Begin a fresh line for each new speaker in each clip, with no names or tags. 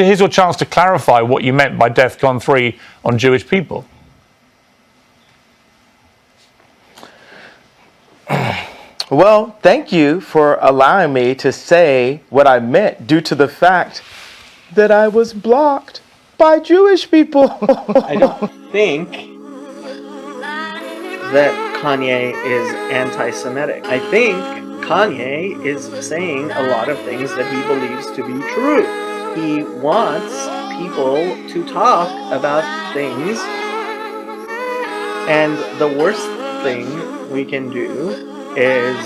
here's your chance to clarify what you meant by DEFCON 3 on Jewish people.
Well, thank you for allowing me to say what I meant due to the fact that I was blocked by Jewish people.
I don't think that Kanye is anti-Semitic. I think Kanye is saying a lot of things that he believes to be true. He wants people to talk about things, and the worst thing we can do is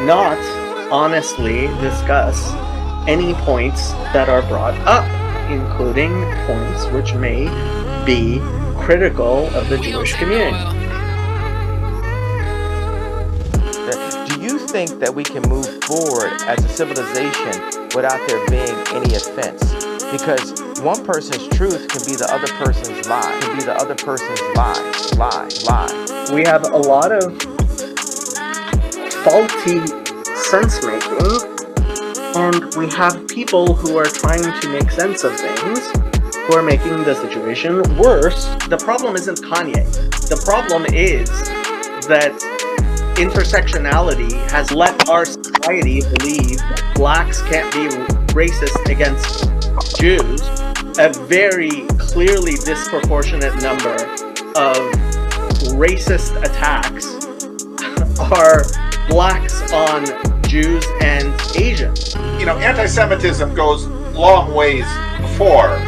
not honestly discuss any points that are brought up, including points which may be critical of the Jewish community.
Do you think that we can move forward as a civilization without there being any offense? Because one person's truth can be the other person's lie. Can be the other person's lie.
We have a lot of faulty sense-making, and we have people who are trying to make sense of things, who are making the situation worse. The problem isn't Kanye. The problem is that intersectionality has let our society believe that blacks can't be racist against Jews. A very clearly disproportionate number of racist attacks are blacks on Jews and Asians.
You know, anti-Semitism goes long ways before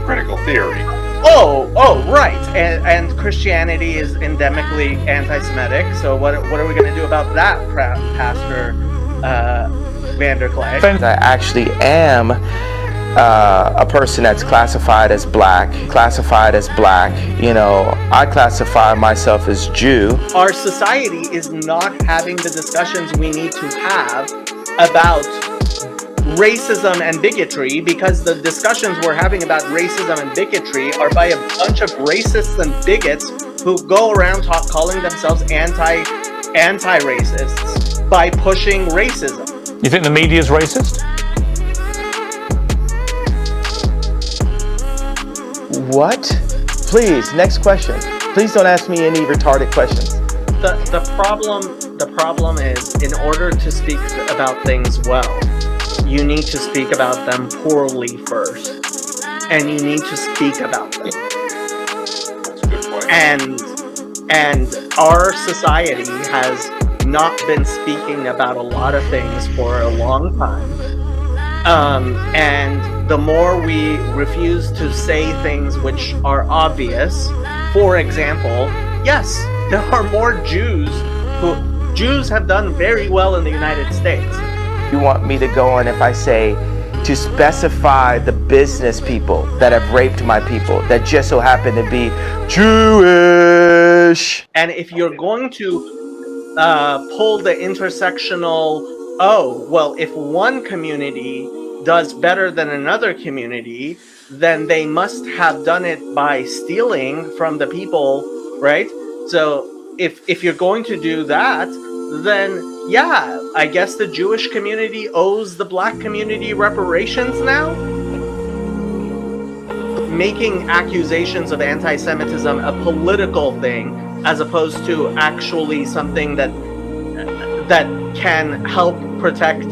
critical theory.
Oh, right. And Christianity is endemically anti-Semitic. So what are we going to do about that, Pastor Vanderclay?
I actually am a person that's classified as black. You know, I classify myself as Jew.
Our society is not having the discussions we need to have about racism and bigotry, because the discussions we're having about racism and bigotry are by a bunch of racists and bigots who go around calling themselves anti-racists by pushing racism.
You think the media is racist?
What? Please, next question. Please don't ask me any retarded questions.
The problem is, in order to speak about things well, you need to speak about them poorly first, and you need to speak about them.
That's a good point.
And our society has not been speaking about a lot of things for a long time. And the more we refuse to say things which are obvious, for example, yes, there are more Jews have done very well in the United States.
You want me to go on if I say to specify the business people that have raped my people that just so happen to be Jewish?
And if you're going to pull the intersectional, if one community does better than another community, then they must have done it by stealing from the people, right? So if you're going to do that, then yeah, I guess the Jewish community owes the black community reparations now? Making accusations of anti-Semitism a political thing, as opposed to actually something that can help protect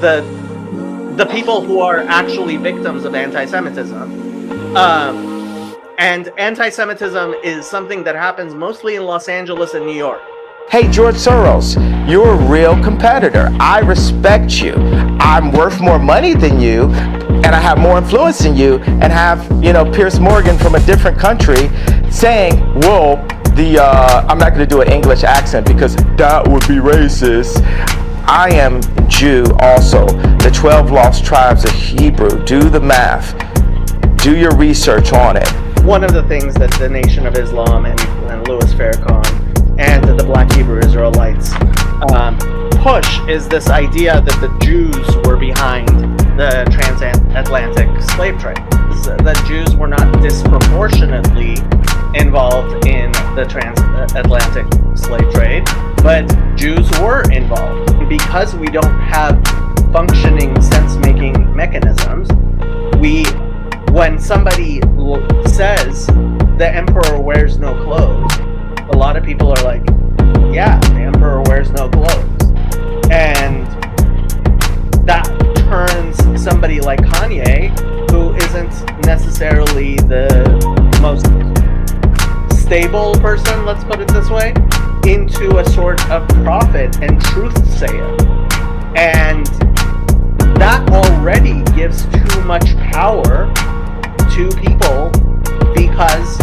the people who are actually victims of anti-Semitism. And anti-Semitism is something that happens mostly in Los Angeles and New York.
Hey, George Soros, you're a real competitor. I respect you. I'm worth more money than you, and I have more influence than you, and have, Piers Morgan from a different country saying, well, I'm not going to do an English accent because that would be racist. I am Jew also. The 12 lost tribes of Hebrew. Do the math. Do your research on it.
One of the things that the Nation of Islam and Louis Farrakhan and the Black Hebrew Israelites push is this idea that the Jews were behind the transatlantic slave trade. That Jews were not disproportionately involved in the transatlantic slave trade, but Jews were involved. Because we don't have functioning sense-making mechanisms, when somebody says the emperor wears no clothes, a lot of people are like, yeah, the emperor wears no clothes. And that turns somebody like Kanye, who isn't necessarily the most stable person, let's put it this way, into a sort of prophet and truth sayer. And that already gives too much power to people because,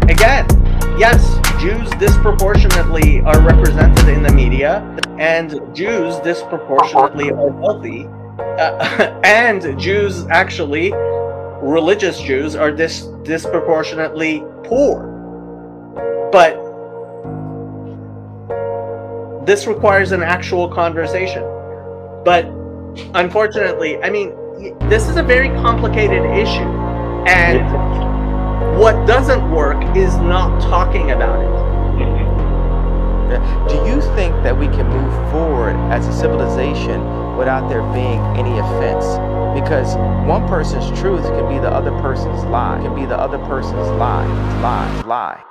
again, yes, Jews disproportionately are represented in the media, and Jews disproportionately are wealthy, and Jews actually, religious Jews, are disproportionately poor. But this requires an actual conversation. But unfortunately, I mean, this is a very complicated issue, and what doesn't work is not talking about it.
Do you think that we can move forward as a civilization without there being any offense? Because one person's truth can be the other person's lie, lie.